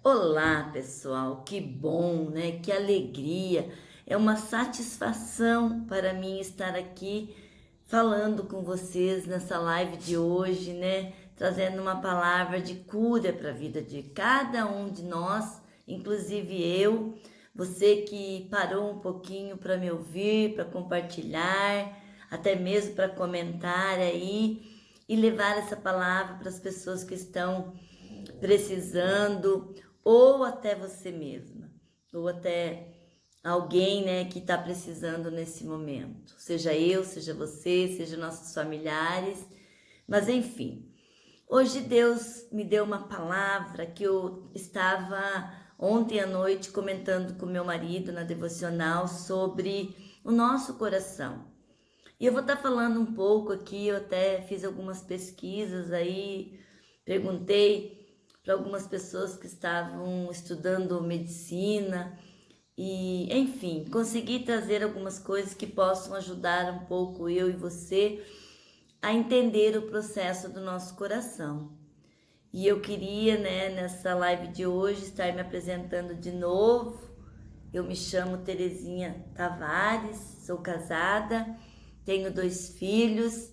Olá, pessoal, que bom, né? Que alegria. É uma satisfação para mim estar aqui falando com vocês nessa live de hoje, né? Trazendo uma palavra de cura para a vida de cada um de nós, inclusive eu, você que parou um pouquinho para me ouvir, para compartilhar, até mesmo para comentar aí e levar essa palavra para as pessoas que estão precisando, ou até você mesma, ou até alguém, né, que está precisando nesse momento. Seja eu, seja você, seja nossos familiares, mas enfim. Hoje Deus me deu uma palavra que eu estava ontem à noite comentando com meu marido na devocional sobre o nosso coração. E eu vou estar falando um pouco aqui, eu até fiz algumas pesquisas aí, perguntei para algumas pessoas que estavam estudando medicina e, enfim, consegui trazer algumas coisas que possam ajudar um pouco eu e você a entender o processo do nosso coração. E eu queria, né, nessa live de hoje, estar me apresentando de novo. Eu me chamo Terezinha Tavares, sou casada, tenho 2 filhos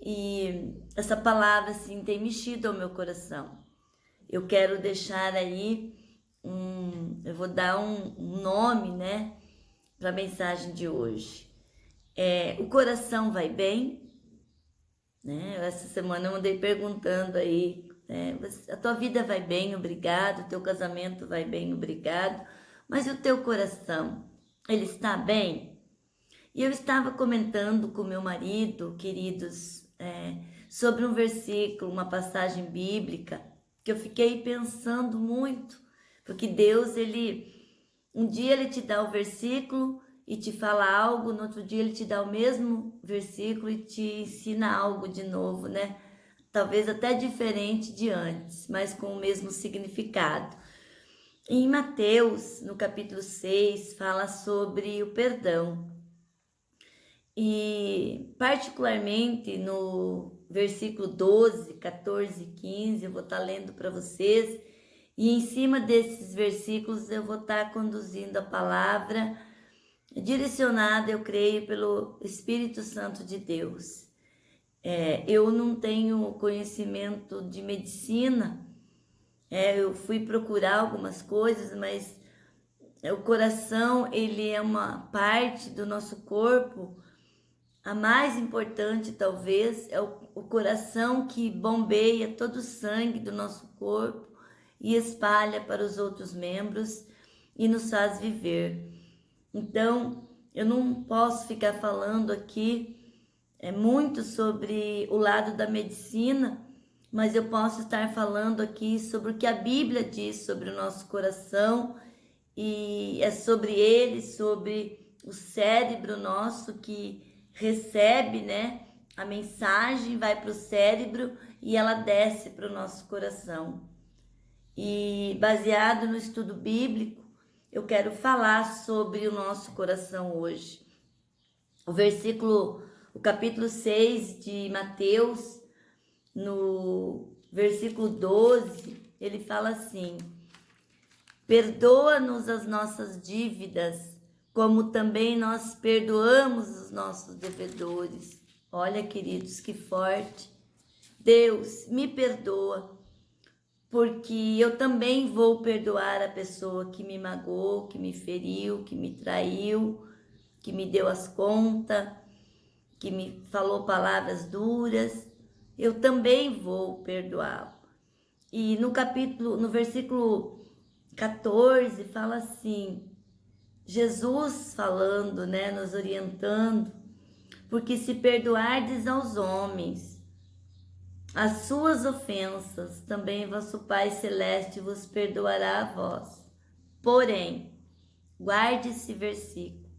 e essa palavra assim tem mexido ao meu coração. Eu quero deixar aí eu vou dar um nome, né, para a mensagem de hoje. O coração vai bem, né? Essa semana eu andei perguntando aí, né, a tua vida vai bem, obrigado, o teu casamento vai bem, obrigado, mas o teu coração, ele está bem? E eu estava comentando com meu marido, queridos, sobre um versículo, uma passagem bíblica, que eu fiquei pensando muito, porque Deus, um dia ele te dá o versículo e te fala algo, no outro dia ele te dá o mesmo versículo e te ensina algo de novo, né? Talvez até diferente de antes, mas com o mesmo significado. Em Mateus, no capítulo 6, fala sobre o perdão. E particularmente no versículo 12, 14 e 15, eu vou estar lendo para vocês. E em cima desses versículos eu vou estar conduzindo a palavra direcionada, eu creio, pelo Espírito Santo de Deus. Eu não tenho conhecimento de medicina, eu fui procurar algumas coisas, mas o coração, ele é uma parte do nosso corpo. A mais importante, talvez, é o coração que bombeia todo o sangue do nosso corpo e espalha para os outros membros e nos faz viver. Então, eu não posso ficar falando aqui muito sobre o lado da medicina, mas eu posso estar falando aqui sobre o que a Bíblia diz sobre o nosso coração, e é sobre ele, sobre o cérebro nosso que recebe, né, a mensagem, vai para o cérebro e ela desce para o nosso coração. E baseado no estudo bíblico, eu quero falar sobre o nosso coração hoje. O capítulo 6 de Mateus, no versículo 12, ele fala assim: perdoa-nos as nossas dívidas, como também nós perdoamos os nossos devedores. Olha, queridos, que forte. Deus, me perdoa, porque eu também vou perdoar a pessoa que me magoou, que me feriu, que me traiu, que me deu as contas, que me falou palavras duras. Eu também vou perdoá-lo. E no versículo 14, fala assim, Jesus falando, né, nos orientando, porque se perdoardes aos homens as suas ofensas, também vosso Pai Celeste vos perdoará a vós. Porém, guarde esse versículo,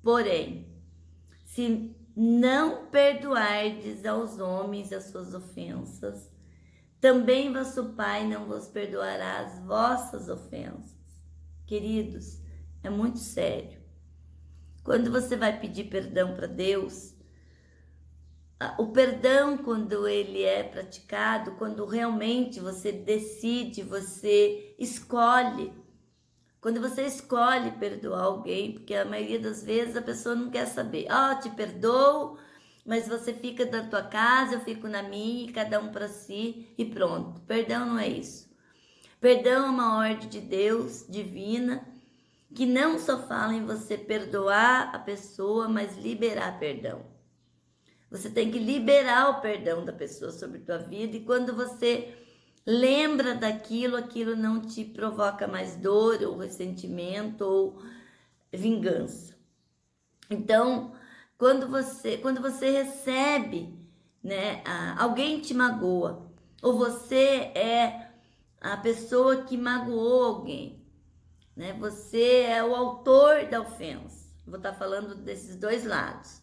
porém, se não perdoardes aos homens as suas ofensas, também vosso Pai não vos perdoará as vossas ofensas. Queridos, é muito sério. Quando você vai pedir perdão para Deus, O perdão, quando ele é praticado, quando realmente você decide, você escolhe. Quando você escolhe perdoar alguém, porque a maioria das vezes a pessoa não quer saber. Te perdoo, mas você fica na tua casa, eu fico na minha, cada um para si e pronto. Perdão não é isso. Perdão é uma ordem de Deus, divina, que não só fala em você perdoar a pessoa, mas liberar perdão. Você tem que liberar o perdão da pessoa sobre a tua vida, e quando você lembra daquilo, aquilo não te provoca mais dor ou ressentimento ou vingança. Então, quando você recebe, né, alguém te magoa, ou você é a pessoa que magoou alguém, né? Você é o autor da ofensa. Vou estar falando desses dois lados.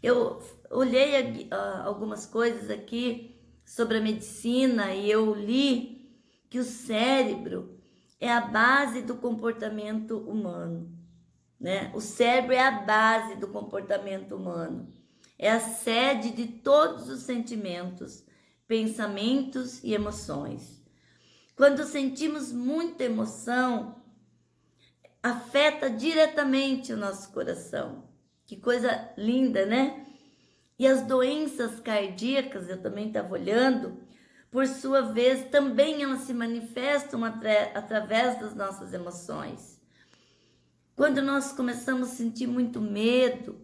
Eu olhei algumas coisas aqui sobre a medicina e eu li que o cérebro é a base do comportamento humano, né? O cérebro é a base do comportamento humano. É a sede de todos os sentimentos, pensamentos e emoções. Quando sentimos muita emoção, afeta diretamente o nosso coração. Que coisa linda, né? E as doenças cardíacas, eu também estava olhando, por sua vez, também elas se manifestam através das nossas emoções. Quando nós começamos a sentir muito medo,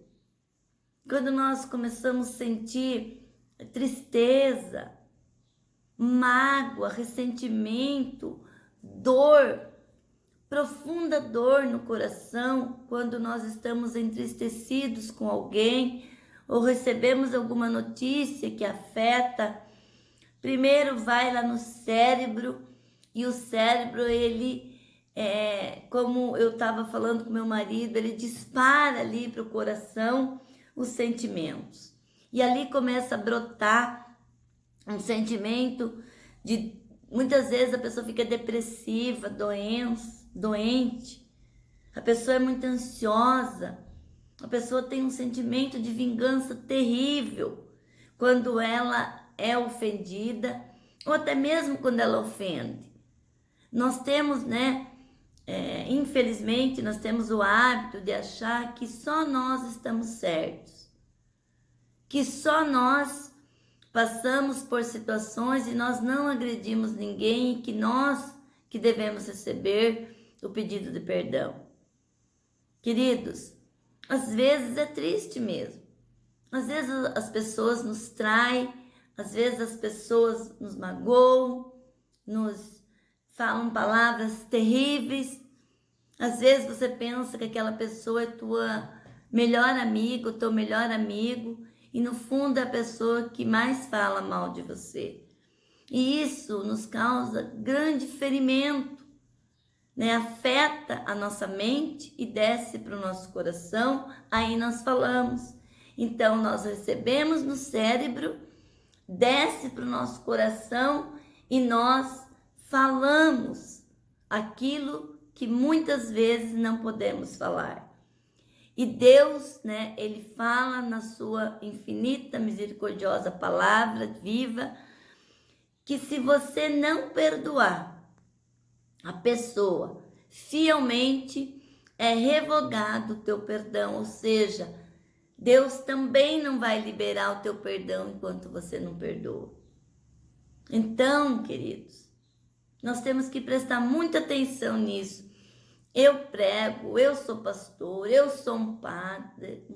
quando nós começamos a sentir tristeza, mágoa, ressentimento, dor, profunda dor no coração, quando nós estamos entristecidos com alguém ou recebemos alguma notícia que afeta, primeiro vai lá no cérebro, e o cérebro, ele, como eu estava falando com meu marido, ele dispara ali para o coração os sentimentos. E ali começa a brotar um sentimento de... Muitas vezes a pessoa fica depressiva, doente, a pessoa é muito ansiosa, a pessoa tem um sentimento de vingança terrível quando ela é ofendida, ou até mesmo quando ela ofende. Nós temos, né, infelizmente, nós temos o hábito de achar que só nós estamos certos, que só nós passamos por situações e nós não agredimos ninguém, e que nós que devemos receber o pedido de perdão. Queridos, às vezes é triste mesmo. Às vezes as pessoas nos traem, às vezes as pessoas nos magoam, nos falam palavras terríveis. Às vezes você pensa que aquela pessoa é tua melhor amiga, teu melhor amigo, e no fundo é a pessoa que mais fala mal de você. E isso nos causa grande ferimento, né? Afeta a nossa mente e desce para o nosso coração, aí nós falamos. Então nós recebemos no cérebro, desce para o nosso coração e nós falamos aquilo que muitas vezes não podemos falar. E Deus, né, ele fala na sua infinita, misericordiosa palavra viva, que se você não perdoar a pessoa fielmente, é revogado o teu perdão, ou seja, Deus também não vai liberar o teu perdão enquanto você não perdoa. Então, queridos, nós temos que prestar muita atenção nisso. Eu prego, eu sou pastor, eu sou um padre,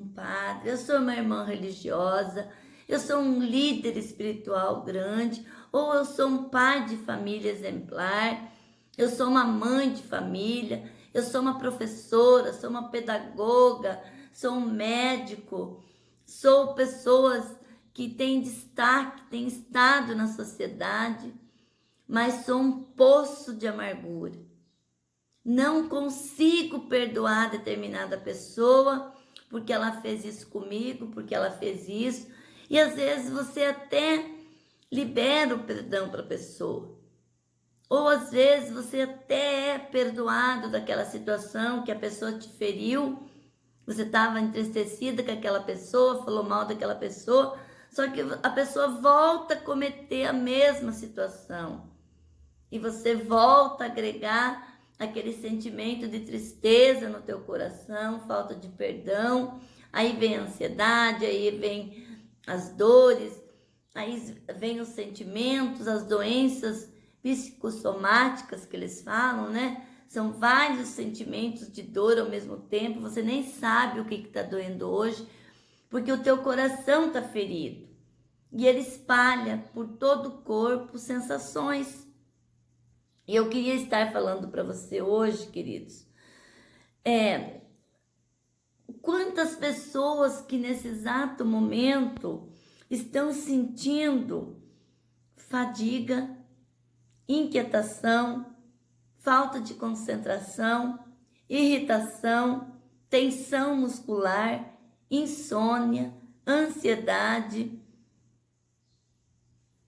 eu sou uma irmã religiosa, eu sou um líder espiritual grande, ou eu sou um pai de família exemplar, eu sou uma mãe de família, eu sou uma professora, sou uma pedagoga, sou um médico, sou pessoas que têm destaque, têm estado na sociedade, mas sou um poço de amargura. Não consigo perdoar determinada pessoa porque ela fez isso comigo, porque ela fez isso. E às vezes você até libera o perdão para a pessoa. Ou às vezes você até é perdoado daquela situação que a pessoa te feriu. Você estava entristecida com aquela pessoa, falou mal daquela pessoa. só que a pessoa volta a cometer a mesma situação. E você volta a agregar aquele sentimento de tristeza no teu coração, falta de perdão, aí vem a ansiedade, aí vem as dores, aí vem os sentimentos, as doenças psicossomáticas que eles falam, né? São vários sentimentos de dor ao mesmo tempo, você nem sabe o que está doendo hoje, porque o teu coração está ferido. E ele espalha por todo o corpo sensações. E eu queria estar falando para você hoje, queridos, quantas pessoas que nesse exato momento estão sentindo fadiga, inquietação, falta de concentração, irritação, tensão muscular, insônia, ansiedade.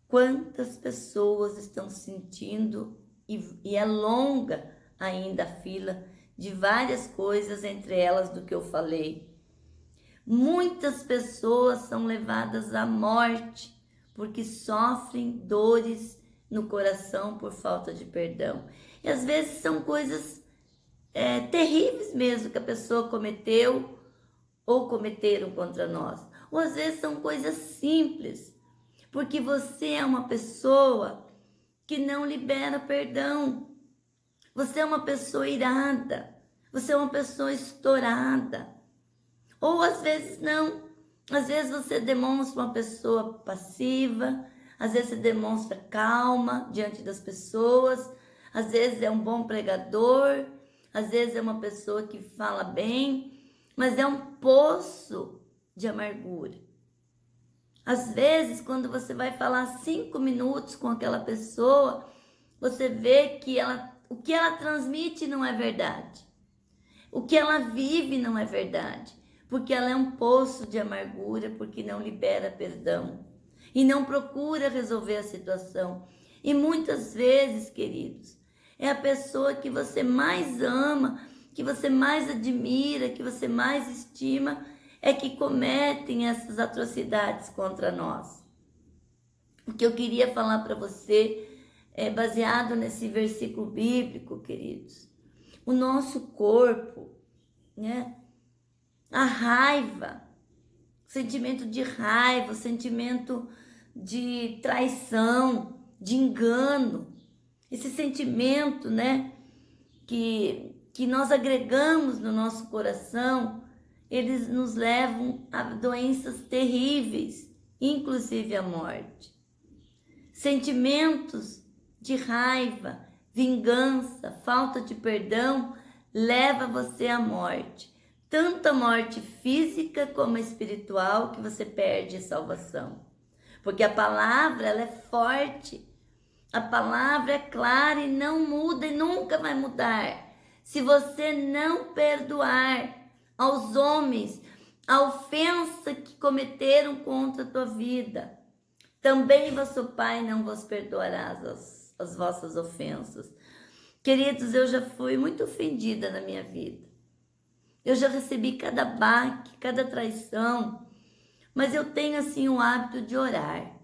Quantas pessoas estão sentindo, e é longa ainda a fila de várias coisas, entre elas do que eu falei. Muitas pessoas são levadas à morte porque sofrem dores no coração por falta de perdão. E às vezes são coisas terríveis mesmo que a pessoa cometeu ou cometeram contra nós. Ou às vezes são coisas simples, porque você é uma pessoa que não libera perdão. Você é uma pessoa irada, você é uma pessoa estourada. Ou às vezes não, às vezes você demonstra uma pessoa passiva, às vezes você demonstra calma diante das pessoas, às vezes é um bom pregador, às vezes é uma pessoa que fala bem, mas é um poço de amargura. Às vezes, quando você vai falar 5 minutos com aquela pessoa, você vê que o que ela transmite não é verdade. O que ela vive não é verdade. Porque ela é um poço de amargura, porque não libera perdão. E não procura resolver a situação. E muitas vezes, queridos, é a pessoa que você mais ama, que você mais admira, que você mais estima, é que cometem essas atrocidades contra nós. O que eu queria falar para você é baseado nesse versículo bíblico, queridos. O nosso corpo, né? A raiva, o sentimento de raiva, o sentimento de traição, de engano, esse sentimento, né? Que nós agregamos no nosso coração, eles nos levam a doenças terríveis, inclusive a morte. Sentimentos de raiva, vingança, falta de perdão, leva você à morte. Tanto a morte física como a espiritual, que você perde a salvação. Porque a palavra, ela é forte. A palavra é clara e não muda e nunca vai mudar. Se você não perdoar aos homens a ofensa que cometeram contra a tua vida, também vosso Pai não vos perdoará as vossas ofensas. Queridos, eu já fui muito ofendida na minha vida. Eu já recebi cada baque, cada traição, mas eu tenho assim o hábito de orar.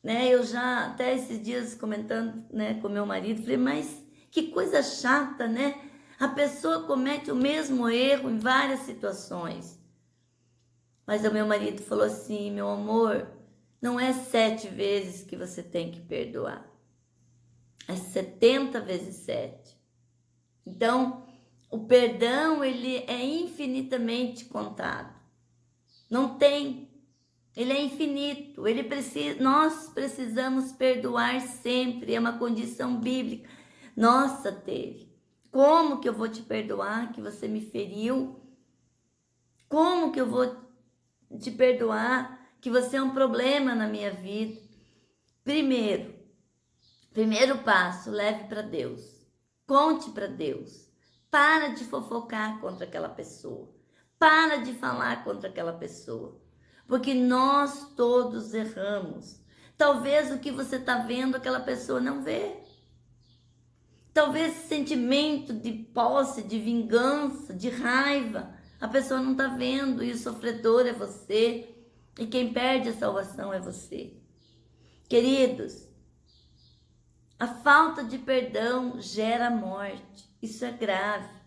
Né? Eu já, até esses dias comentando, né, com meu marido, falei, mas que coisa chata, né? A pessoa comete o mesmo erro em várias situações. Mas o meu marido falou assim, meu amor, não é 7 vezes que você tem que perdoar. É 70 vezes 7. Então, o perdão, ele é infinitamente contado. Não tem. Ele é infinito. Nós precisamos perdoar sempre. É uma condição bíblica. Nossa, teve. Como que eu vou te perdoar que você me feriu? Como que eu vou te perdoar que você é um problema na minha vida? Primeiro passo, leve para Deus. Conte para Deus. Para de fofocar contra aquela pessoa. Para de falar contra aquela pessoa. Porque nós todos erramos. Talvez o que você está vendo, aquela pessoa não vê. Talvez esse sentimento de posse, de vingança, de raiva, a pessoa não está vendo e o sofredor é você. E quem perde a salvação é você. Queridos, a falta de perdão gera morte. Isso é grave.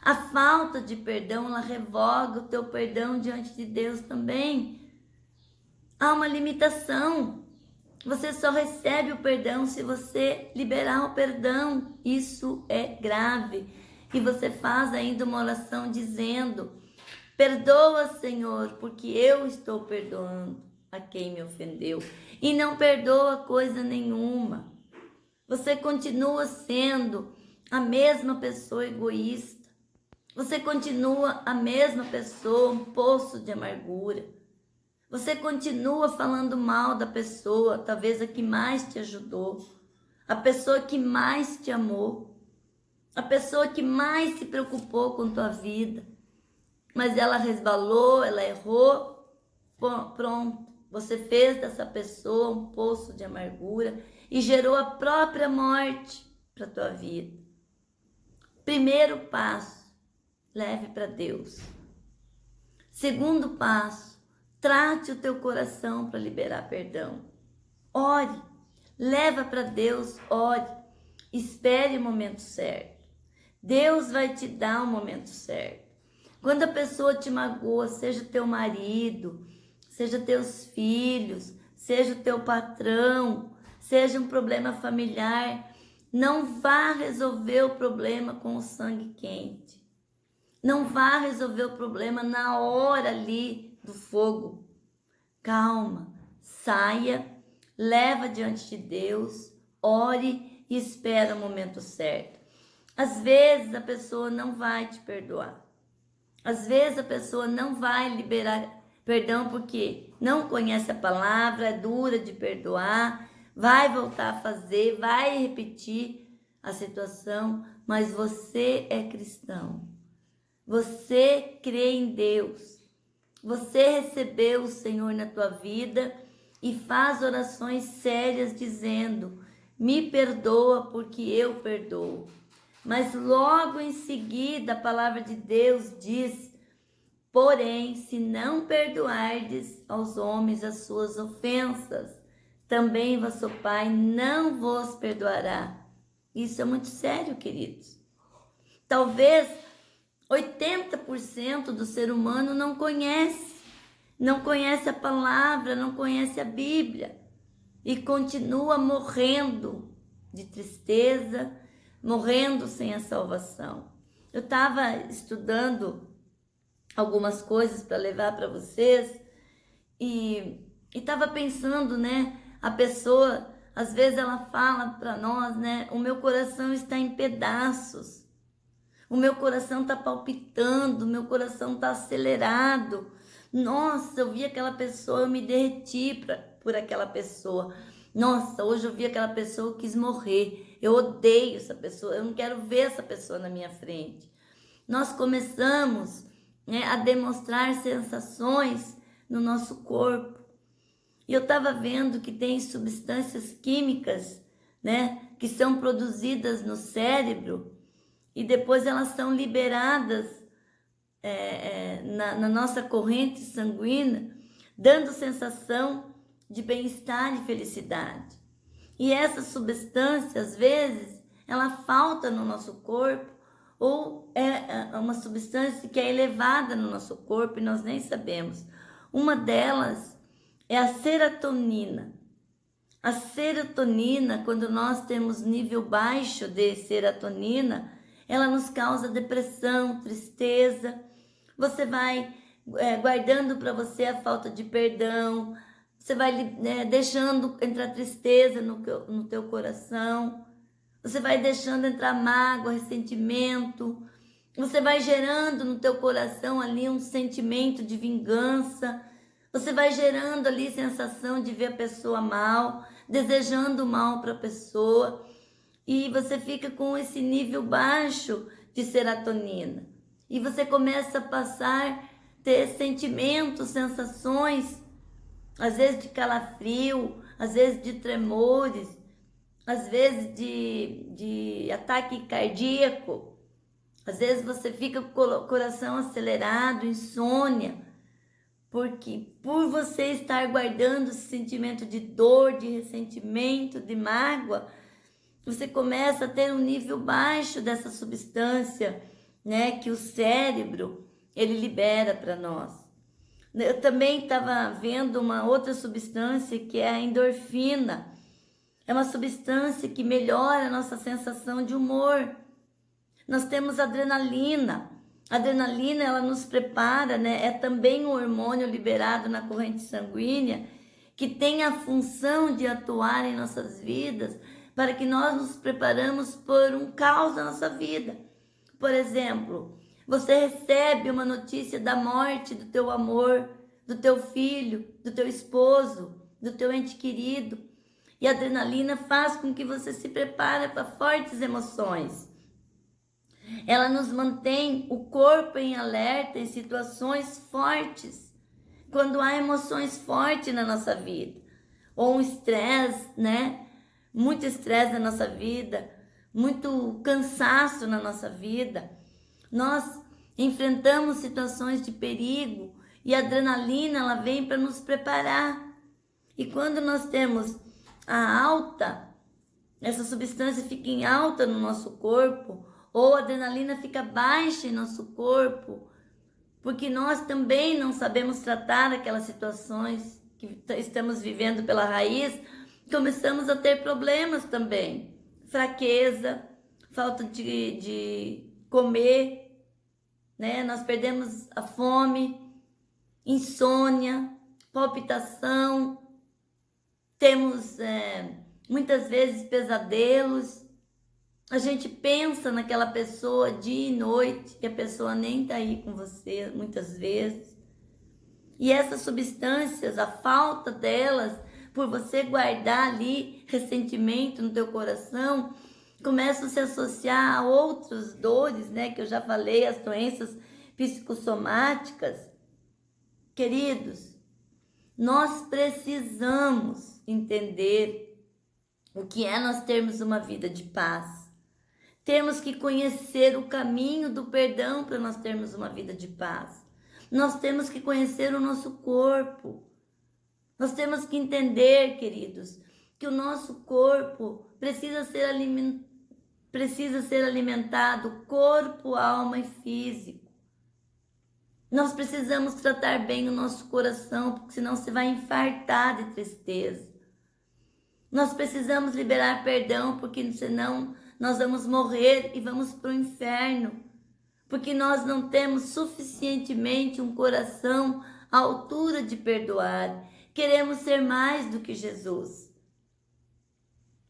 A falta de perdão, ela revoga o teu perdão diante de Deus também. Há uma limitação. Você só recebe o perdão se você liberar o perdão. Isso é grave. E você faz ainda uma oração dizendo: perdoa, Senhor, porque eu estou perdoando a quem me ofendeu. E não perdoa coisa nenhuma. Você continua sendo a mesma pessoa egoísta. Você continua a mesma pessoa, um poço de amargura. Você continua falando mal da pessoa, talvez a que mais te ajudou, a pessoa que mais te amou, a pessoa que mais se preocupou com tua vida. Mas ela resbalou, ela errou, pronto. Você fez dessa pessoa um poço de amargura e gerou a própria morte para a tua vida. Primeiro passo, leve para Deus. Segundo passo, trate o teu coração para liberar perdão. Ore, leva para Deus, ore, espere o momento certo. Deus vai te dar o momento certo. Quando a pessoa te magoa, seja teu marido, seja teus filhos, seja o teu patrão, seja um problema familiar, não vá resolver o problema com o sangue quente. Não vá resolver o problema na hora ali do fogo. Calma, saia, leva diante de Deus, ore e espera o momento certo. Às vezes a pessoa não vai te perdoar. Às vezes a pessoa não vai liberar perdão porque não conhece a palavra, é dura de perdoar, vai voltar a fazer, vai repetir a situação, mas você é cristão. Você crê em Deus. Você recebeu o Senhor na tua vida e faz orações sérias dizendo: me perdoa porque eu perdoo. Mas logo em seguida a palavra de Deus diz: porém, se não perdoardes aos homens as suas ofensas, também vosso Pai não vos perdoará. Isso é muito sério, queridos. Talvez 80% do ser humano não conhece a palavra, não conhece a Bíblia e continua morrendo de tristeza, morrendo sem a salvação. Eu estava estudando algumas coisas para levar para vocês e estava pensando, né? A pessoa, às vezes ela fala para nós, né? O meu coração está em pedaços. O meu coração está palpitando, o meu coração está acelerado. Nossa, eu vi aquela pessoa, eu me derreti por aquela pessoa. Nossa, hoje eu vi aquela pessoa, eu quis morrer. Eu odeio essa pessoa, eu não quero ver essa pessoa na minha frente. Nós começamos, né, a demonstrar sensações no nosso corpo. E eu estava vendo que tem substâncias químicas, né, que são produzidas no cérebro e depois elas são liberadas na nossa corrente sanguínea, dando sensação de bem-estar e felicidade. E essa substância, às vezes, ela falta no nosso corpo ou é uma substância que é elevada no nosso corpo e nós nem sabemos. Uma delas é a serotonina. A serotonina, quando nós temos nível baixo de serotonina, ela nos causa depressão, tristeza. Você vai guardando para você a falta de perdão, você vai deixando entrar tristeza no teu coração, você vai deixando entrar mágoa, ressentimento, você vai gerando no teu coração ali um sentimento de vingança, você vai gerando ali sensação de ver a pessoa mal, desejando mal para a pessoa, e você fica com esse nível baixo de serotonina. E você começa a ter sentimentos, sensações, às vezes de calafrio, às vezes de tremores, às vezes de ataque cardíaco. Às vezes você fica com o coração acelerado, insônia. Porque por você estar guardando esse sentimento de dor, de ressentimento, de mágoa, você começa a ter um nível baixo dessa substância, né, que o cérebro ele libera para nós. Eu também estava vendo uma outra substância que é a endorfina. É uma substância que melhora a nossa sensação de humor. Nós temos adrenalina. A adrenalina, ela nos prepara, né? É também um hormônio liberado na corrente sanguínea que tem a função de atuar em nossas vidas para que nós nos preparamos por um caos na nossa vida. Por exemplo, você recebe uma notícia da morte do teu amor, do teu filho, do teu esposo, do teu ente querido. E a adrenalina faz com que você se prepare para fortes emoções. Ela nos mantém o corpo em alerta em situações fortes, quando há emoções fortes na nossa vida, ou um estresse, né? Muito estresse na nossa vida, muito cansaço na nossa vida. Nós enfrentamos situações de perigo e a adrenalina ela vem para nos preparar. E quando nós temos a alta, essa substância fica em alta no nosso corpo, ou a adrenalina fica baixa em nosso corpo, porque nós também não sabemos tratar aquelas situações que estamos vivendo pela raiz, começamos a ter problemas também. Fraqueza, falta de comer, né? Nós perdemos a fome, insônia, palpitação, temos muitas vezes pesadelos. A gente pensa naquela pessoa dia e noite, e a pessoa nem está aí com você muitas vezes. E essas substâncias, a falta delas, por você guardar ali ressentimento no teu coração, começam a se associar a outras dores, né? Que eu já falei, as doenças psicossomáticas. Queridos, nós precisamos entender o que é nós termos uma vida de paz. Temos que conhecer o caminho do perdão para nós termos uma vida de paz. Nós temos que conhecer o nosso corpo. Nós temos que entender, queridos, que o nosso corpo precisa ser alimentado, corpo, alma e físico. Nós precisamos tratar bem o nosso coração, porque senão você vai infartar de tristeza. Nós precisamos liberar perdão, porque senão nós vamos morrer e vamos para o inferno, porque nós não temos suficientemente um coração à altura de perdoar. Queremos ser mais do que Jesus.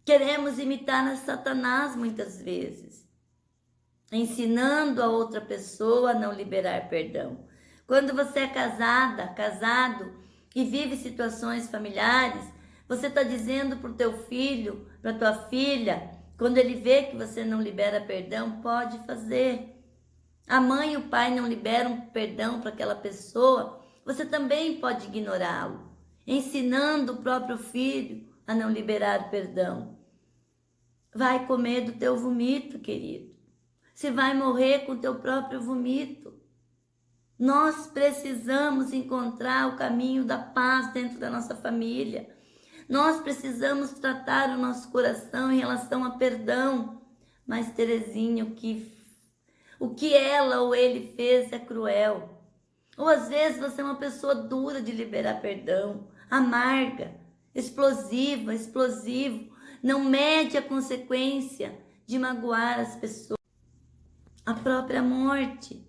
Queremos imitar a Satanás muitas vezes, ensinando a outra pessoa a não liberar perdão. Quando você é casado e vive situações familiares, você está dizendo para o teu filho, para a tua filha, quando ele vê que você não libera perdão, pode fazer. A mãe e o pai não liberam perdão para aquela pessoa, você também pode ignorá-lo, ensinando o próprio filho a não liberar perdão. Vai comer do teu vomito, querido. Você vai morrer com o teu próprio vomito. Nós precisamos encontrar o caminho da paz dentro da nossa família. Nós precisamos tratar o nosso coração em relação a perdão. Mas, Terezinha, o que ela ou ele fez é cruel. Ou às vezes você é uma pessoa dura de liberar perdão, amarga, explosivo, não mede a consequência de magoar as pessoas. A própria morte.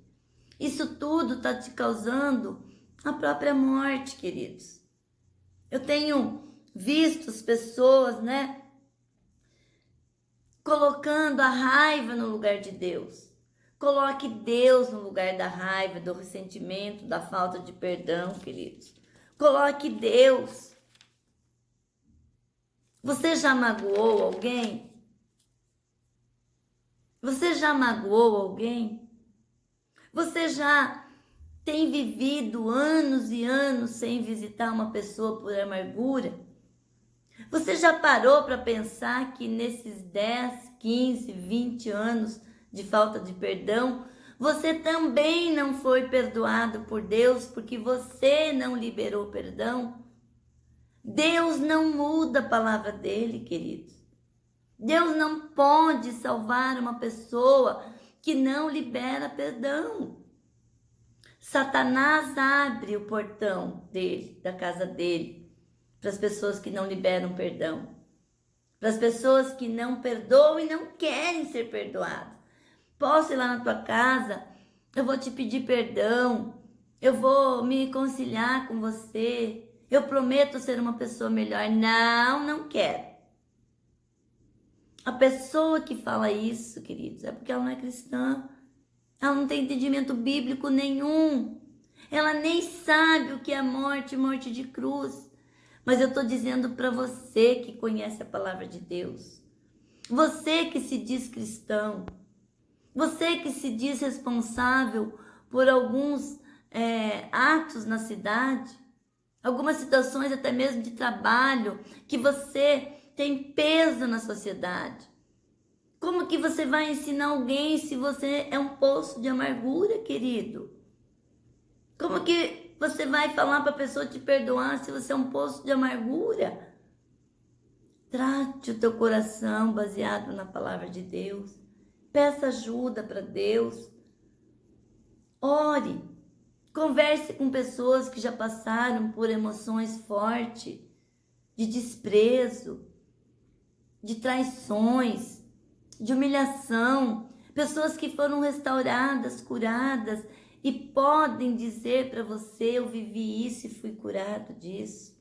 Isso tudo está te causando a própria morte, queridos. Eu tenho visto as pessoas, né, colocando a raiva no lugar de Deus. Coloque Deus no lugar da raiva, do ressentimento, da falta de perdão, queridos. Coloque Deus. Você já magoou alguém? Você já magoou alguém? Você já tem vivido anos e anos sem visitar uma pessoa por amargura? Você já parou para pensar que nesses 10, 15, 20 anos de falta de perdão, Você também não foi perdoado por Deus porque você não liberou perdão. Deus não muda a palavra dele, queridos. Deus não pode salvar uma pessoa que não libera perdão. Satanás abre o portão dele, da casa dele, para as pessoas que não liberam perdão, para as pessoas que não perdoam e não querem ser perdoadas. Posso ir lá na tua casa, eu vou te pedir perdão, eu vou me conciliar com você, eu prometo ser uma pessoa melhor. Não, não quero. A pessoa que fala isso, queridos, é porque ela não é cristã. Ela não tem entendimento bíblico nenhum. Ela nem sabe o que é morte, morte de cruz. Mas eu estou dizendo para você que conhece a palavra de Deus. Você que se diz cristão. Você que se diz responsável por alguns atos na cidade. Algumas situações até mesmo de trabalho que você tem peso na sociedade. Como que você vai ensinar alguém se você é um poço de amargura, querido? Como que você vai falar para a pessoa te perdoar se você é um poço de amargura? Trate o teu coração baseado na palavra de Deus. Peça ajuda para Deus. Ore. Converse com pessoas que já passaram por emoções fortes, de desprezo, de traições, de humilhação, pessoas que foram restauradas, curadas e podem dizer para você: eu vivi isso e fui curado disso.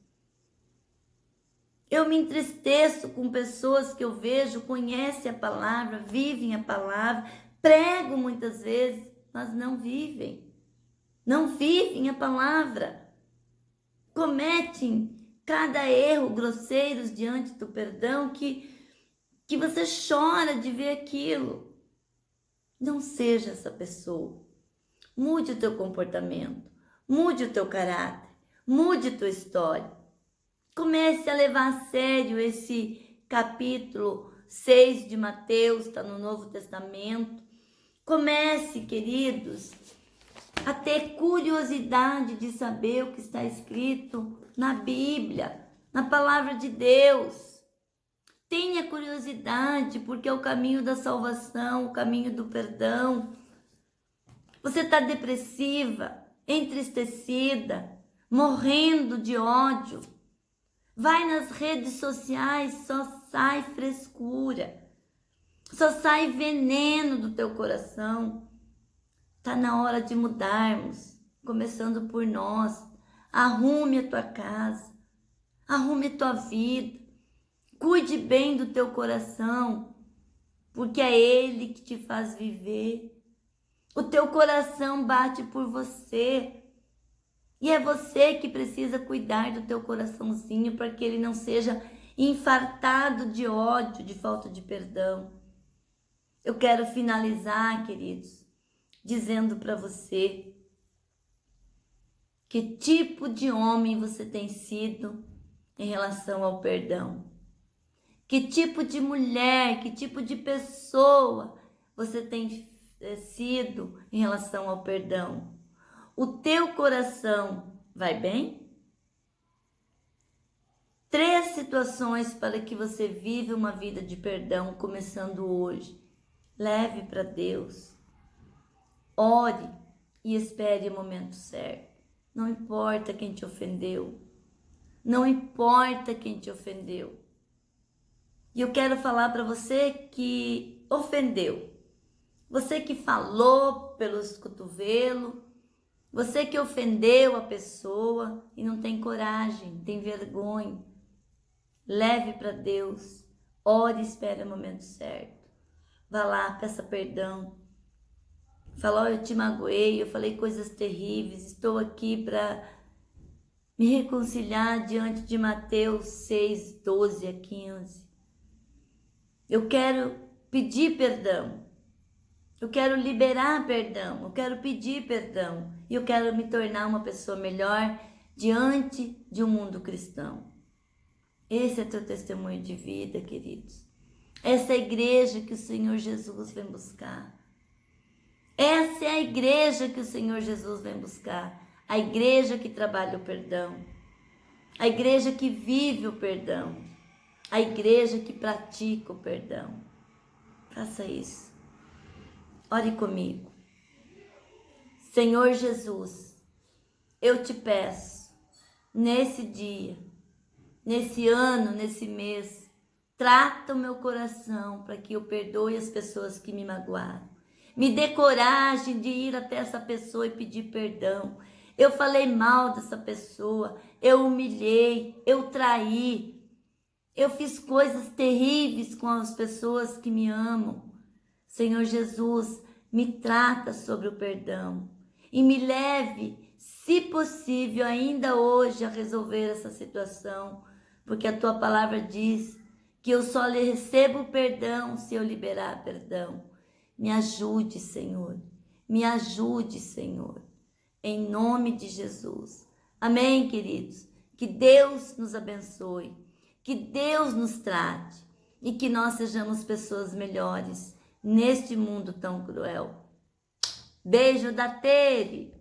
Eu me entristeço com pessoas que eu vejo, conhecem a palavra, vivem a palavra, pregam muitas vezes, mas não vivem. Não vivem a palavra. Cometem cada erro grosseiros diante do perdão que você chora de ver aquilo. Não seja essa pessoa. Mude o teu comportamento, mude o teu caráter, mude a tua história. Comece a levar a sério esse capítulo 6 de Mateus, está no Novo Testamento. Comece, queridos, a ter curiosidade de saber o que está escrito na Bíblia, na palavra de Deus. Tenha curiosidade, porque é o caminho da salvação, o caminho do perdão. Você está depressiva, entristecida, morrendo de ódio. Vai nas redes sociais, só sai frescura, só sai veneno do teu coração. Está na hora de mudarmos, começando por nós. Arrume a tua casa, arrume a tua vida, cuide bem do teu coração, porque é ele que te faz viver. O teu coração bate por você. E é você que precisa cuidar do teu coraçãozinho para que ele não seja infartado de ódio, de falta de perdão. Eu quero finalizar, queridos, dizendo para você que tipo de homem você tem sido em relação ao perdão. Que tipo de mulher, que tipo de pessoa você tem sido em relação ao perdão. O teu coração vai bem? 3 situações para que você viva uma vida de perdão, começando hoje. Leve para Deus. Ore e espere o momento certo. Não importa quem te ofendeu. Não importa quem te ofendeu. E eu quero falar para você que ofendeu. Você que falou pelos cotovelos. Você que ofendeu a pessoa e não tem coragem, tem vergonha. Leve para Deus. Ore e espere o momento certo. Vá lá, peça perdão. Fala: eu te magoei, eu falei coisas terríveis, estou aqui para me reconciliar diante de Mateus 6, 12 a 15. Eu quero pedir perdão. Eu quero liberar perdão. Eu quero pedir perdão. E eu quero me tornar uma pessoa melhor diante de um mundo cristão. Esse é teu testemunho de vida, queridos. Essa é a igreja que o Senhor Jesus vem buscar. Essa é a igreja que o Senhor Jesus vem buscar. A igreja que trabalha o perdão. A igreja que vive o perdão. A igreja que pratica o perdão. Faça isso. Ore comigo. Senhor Jesus, eu te peço, nesse dia, nesse ano, nesse mês, trata o meu coração para que eu perdoe as pessoas que me magoaram. Me dê coragem de ir até essa pessoa e pedir perdão. Eu falei mal dessa pessoa, eu humilhei, eu traí, eu fiz coisas terríveis com as pessoas que me amam. Senhor Jesus, me trata sobre o perdão e me leve, se possível, ainda hoje a resolver essa situação, porque a tua palavra diz que eu só recebo perdão se eu liberar perdão. Me ajude, Senhor, me ajude, Senhor, em nome de Jesus. Amém, queridos? Que Deus nos abençoe, que Deus nos trate e que nós sejamos pessoas melhores neste mundo tão cruel. Beijo da Tere!